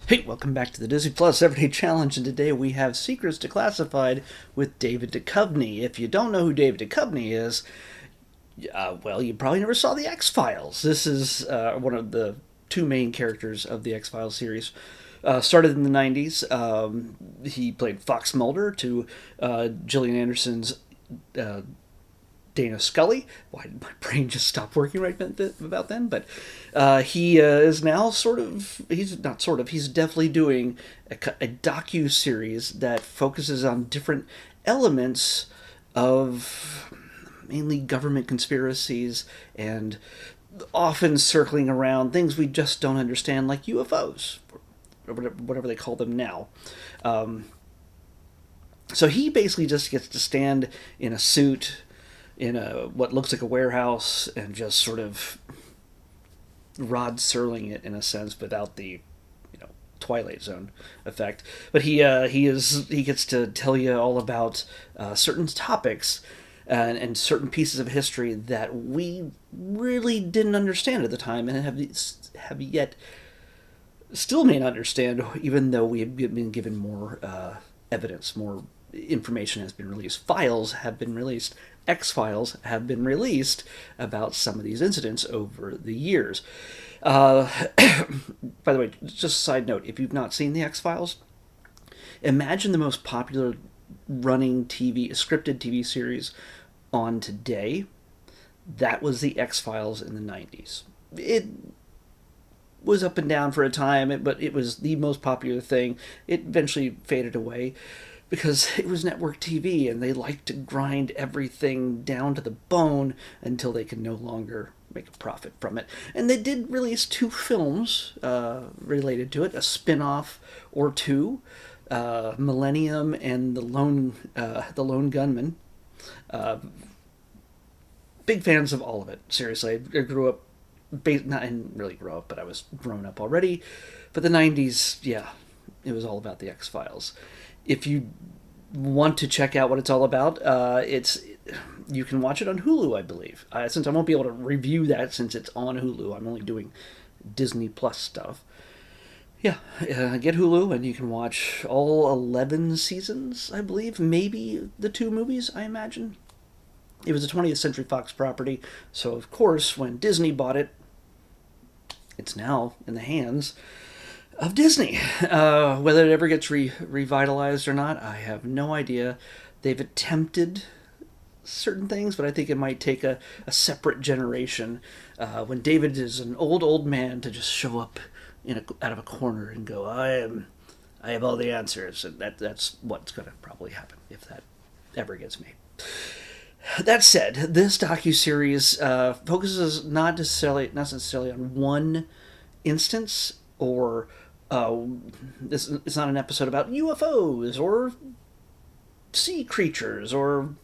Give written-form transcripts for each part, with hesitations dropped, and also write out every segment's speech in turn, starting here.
Hey, welcome back to the Disney Plus Everyday Challenge, and today we have Secrets Declassified with David Duchovny. If you don't know who David Duchovny is, well, you probably never saw The X-Files. This is one of the two main characters of the X-Files series. Started in the 90s. He played Fox Mulder to Gillian Anderson's Dana Scully. Why did my brain just stop working right about then? But he is now he's not sort of, he's definitely doing a docu-series that focuses on different elements of mainly government conspiracies and often circling around things we just don't understand, like UFOs, or whatever they call them now. So he basically just gets to stand in a suit in a what looks like a warehouse and just sort of Rod Serling it in a sense, without the Twilight Zone effect. But he gets to tell you all about certain topics and certain pieces of history that we really didn't understand at the time and have yet still may not understand, even though we have been given more evidence, more information has been released. Files have been released. X-Files have been released about some of these incidents over the years. Uh, by the way, just a side note, if you've not seen the X-Files, imagine the most popular running scripted TV series on today. That was the X-Files in the 90s. It was up and down for a time, but it was the most popular thing. It eventually faded away because it was network TV and they liked to grind everything down to the bone until they could no longer make a profit from it. And they did release two films related to it, a spin-off or two, Millennium and the Lone Gunman. Uh, Big fans of all of it. Seriously, I grew up, I didn't really grow up, but I was grown up already. But the 90s, yeah, it was all about the X-Files. If you want to check out what it's all about, you can watch it on Hulu, I believe. Since I won't be able to review that since it's on Hulu, I'm only doing Disney Plus stuff. Yeah, get Hulu and you can watch all 11 seasons, I believe. Maybe the two movies, I imagine. It was a 20th Century Fox property, so of course, when Disney bought it, it's now in the hands of Disney. Whether it ever gets revitalized or not, I have no idea. They've attempted certain things, but I think it might take a separate generation when David is an old man to just show up out of a corner and go, I have all the answers, and that's what's going to probably happen if that ever gets made. That said, this docuseries focuses not necessarily on one instance, or it's not an episode about UFOs or sea creatures or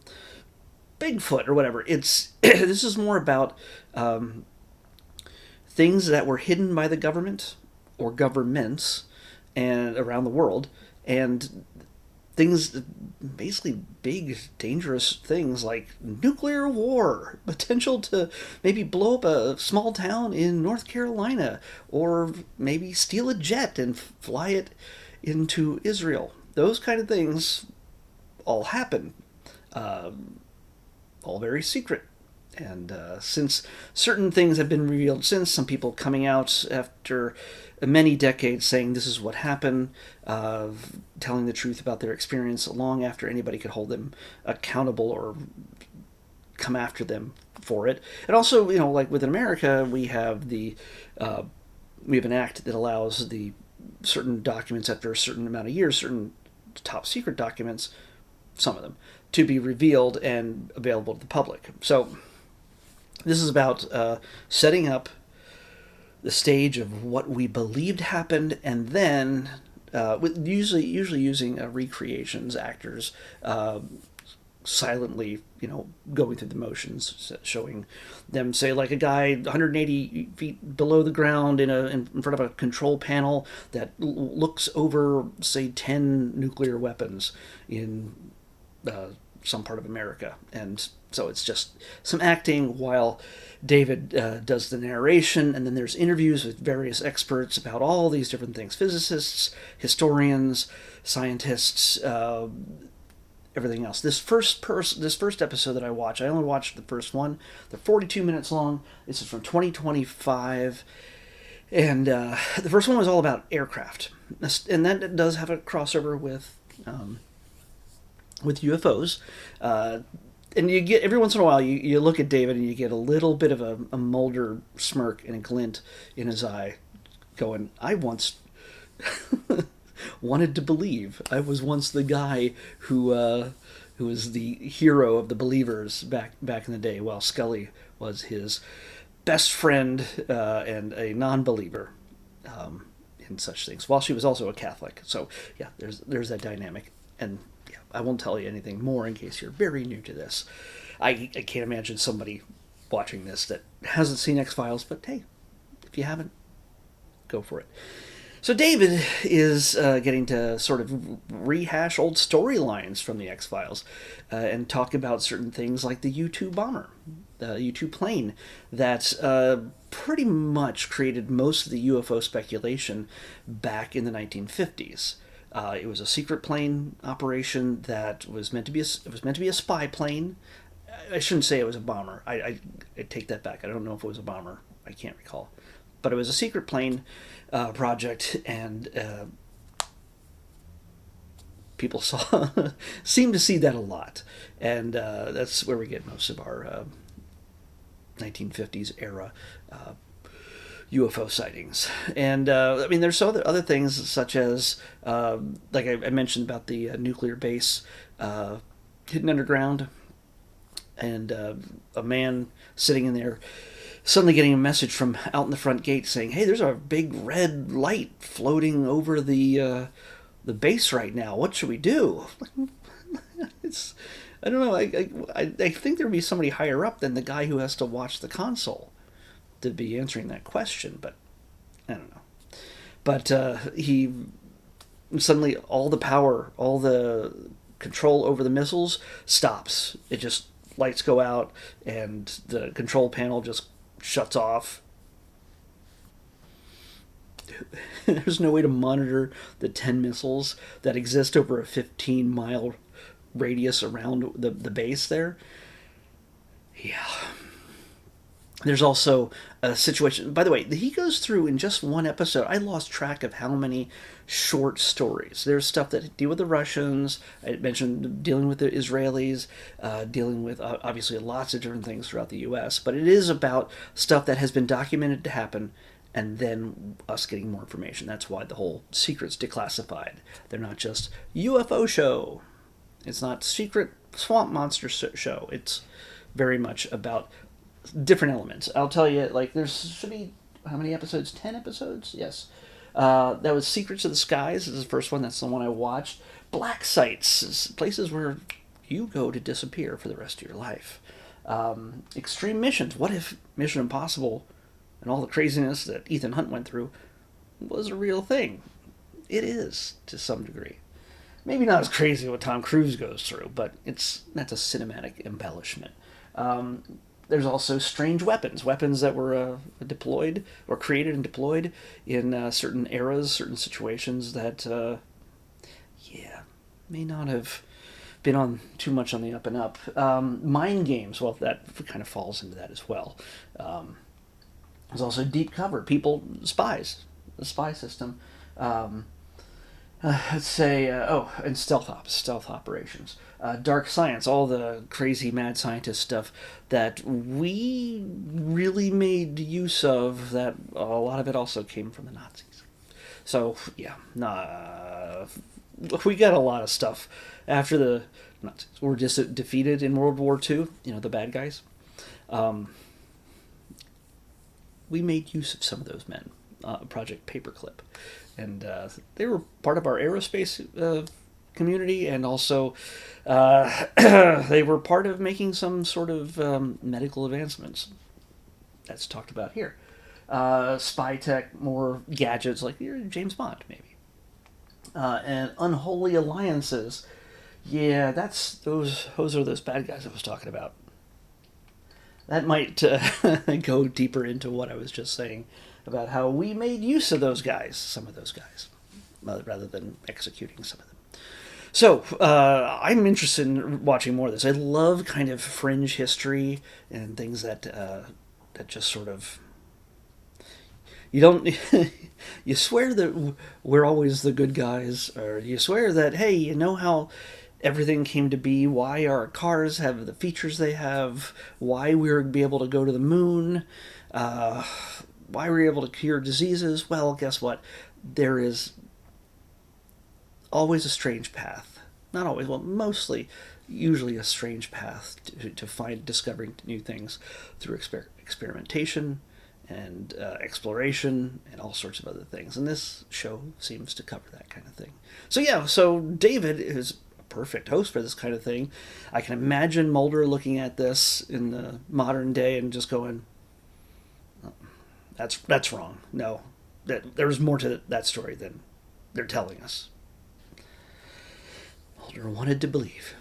Bigfoot or whatever. This is more about things that were hidden by the government or governments and around the world, and things, basically big, dangerous things like nuclear war, potential to maybe blow up a small town in North Carolina, or maybe steal a jet and fly it into Israel. Those kind of things all happen, all very secret. And since certain things have been revealed since, some people coming out after many decades saying this is what happened, telling the truth about their experience long after anybody could hold them accountable or come after them for it. And also, like within America, we have an act that allows the certain documents after a certain amount of years, certain top secret documents, some of them, to be revealed and available to the public. So this is about setting up the stage of what we believed happened, and then with usually using recreations, actors silently, going through the motions, showing them, say, like a guy 180 feet below the ground in front of a control panel that looks over, say, 10 nuclear weapons in some part of America. And so it's just some acting while David does the narration, and then there's interviews with various experts about all these different things: physicists, historians, scientists, everything else. This first episode that I watched, I only watched the first one. They're 42 minutes long. This is from 2025, and the first one was all about aircraft, and that does have a crossover with UFOs. And you get, every once in a while, you look at David and you get a little bit of a Mulder smirk and a glint in his eye, going, I once wanted to believe. I was once the guy who was the hero of the believers back in the day, while Scully was his best friend and a non-believer in such things, while she was also a Catholic. So yeah, there's that dynamic. And I won't tell you anything more in case you're very new to this. I can't imagine somebody watching this that hasn't seen X-Files, but hey, if you haven't, go for it. So David is getting to sort of rehash old storylines from the X-Files and talk about certain things like the U-2 bomber, the U-2 plane that pretty much created most of the UFO speculation back in the 1950s. It was a secret plane operation that was meant to be a spy plane. I shouldn't say it was a bomber. I take that back. I don't know if it was a bomber. I can't recall. But it was a secret plane project, and people seem to see that a lot. And that's where we get most of our 1950s era UFO sightings. And I mean, there's other things such as, like I mentioned about the nuclear base hidden underground, and a man sitting in there suddenly getting a message from out in the front gate saying, hey, there's a big red light floating over the base right now. What should we do? I don't know. I think there'd be somebody higher up than the guy who has to watch the console to be answering that question, but I don't know. But he suddenly, all the power, all the control over the missiles stops. It just, lights go out and the control panel just shuts off. There's no way to monitor the 10 missiles that exist over a 15-mile radius around the base there. Yeah. There's also a situation, by the way, he goes through in just one episode. I lost track of how many short stories. There's stuff that deal with the Russians. I mentioned dealing with the Israelis, dealing with obviously lots of different things throughout the U.S., but it is about stuff that has been documented to happen, and then us getting more information. That's why the whole secret's declassified. They're not just UFO show. It's not secret swamp monster show. It's very much about different elements. I'll tell you, like, there should be, how many episodes? 10 episodes? Yes. That was Secrets of the Skies. This is the first one. That's the one I watched. Black sites, places where you go to disappear for the rest of your life. Extreme missions. What if Mission Impossible and all the craziness that Ethan Hunt went through was a real thing? It is, to some degree. Maybe not as crazy as what Tom Cruise goes through, but that's a cinematic embellishment. There's also strange weapons that were deployed or created and deployed in certain eras, certain situations that, may not have been on too much on the up and up. Mind games, well, that kind of falls into that as well. There's also deep cover, spies, the spy system. Let's say, and stealth operations. Dark science, all the crazy mad scientist stuff that we really made use of, that a lot of it also came from the Nazis. So, yeah, we got a lot of stuff after the Nazis were just defeated in World War II, the bad guys. We made use of some of those men, Project Paperclip. And they were part of our aerospace community, and also they were part of making some sort of medical advancements. That's talked about here. Spy tech, more gadgets, like James Bond, maybe. And unholy alliances. Yeah, those are those bad guys I was talking about. That might go deeper into what I was just saying about how we made use of those guys, some of those guys, rather than executing some of them. So I'm interested in watching more of this. I love kind of fringe history and things that just sort of you don't you swear that we're always the good guys, or you swear that hey, you know how everything came to be, why our cars have the features they have, why we're be able to go to the moon, uh, why we're able to cure diseases. Well, guess what? There is always a strange path. Not always, well, mostly, usually a strange path to find discovering new things through experimentation and exploration and all sorts of other things. And this show seems to cover that kind of thing. So yeah, so David is a perfect host for this kind of thing. I can imagine Mulder looking at this in the modern day and just going, oh, that's wrong. No, there's more to that story than they're telling us. Mulder wanted to believe.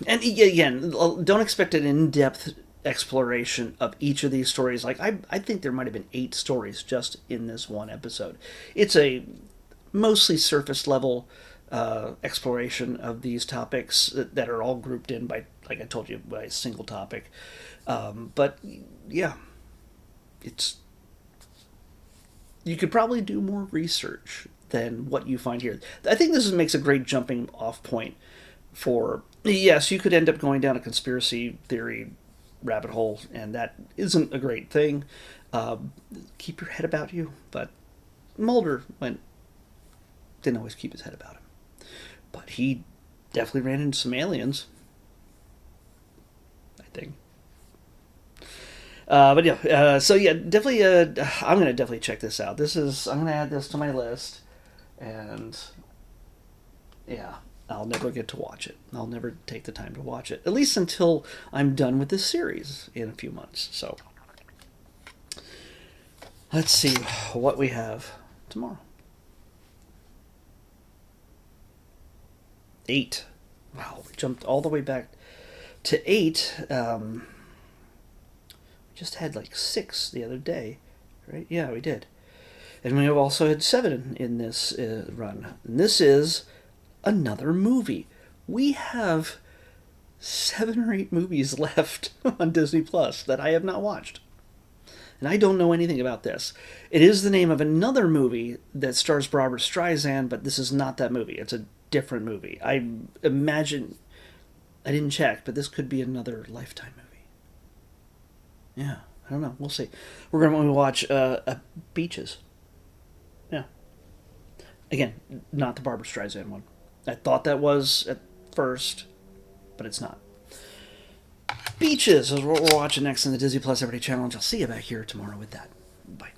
And again, don't expect an in-depth exploration of each of these stories. Like I think there might have been 8 stories just in this one episode. It's a mostly surface level exploration of these topics that are all grouped in by, like I told you, by a single topic. But yeah, it's you could probably do more research than what you find here. I think this makes a great jumping off point for, yes, you could end up going down a conspiracy theory rabbit hole, and that isn't a great thing. Keep your head about you, but Mulder didn't always keep his head about him. But he definitely ran into some aliens, I think. But yeah, so yeah, definitely. I'm gonna definitely check this out. I'm gonna add this to my list, and yeah, I'll never get to watch it. I'll never take the time to watch it, at least until I'm done with this series in a few months. So let's see what we have tomorrow. 8. Wow, we jumped all the way back to 8. Just had like 6 the other day, right? Yeah, we did. And we have also had 7 in this run. And this is another movie. We have 7 or 8 movies left on Disney Plus that I have not watched. And I don't know anything about this. It is the name of another movie that stars Barbra Streisand, but this is not that movie. It's a different movie. I imagine, I didn't check, but this could be another Lifetime movie. Yeah, I don't know. We'll see. We're going to watch Beaches. Yeah. Again, not the Barbra Streisand one. I thought that was at first, but it's not. Beaches is what we're watching next in the Disney Plus Everyday Challenge. I'll see you back here tomorrow with that. Bye.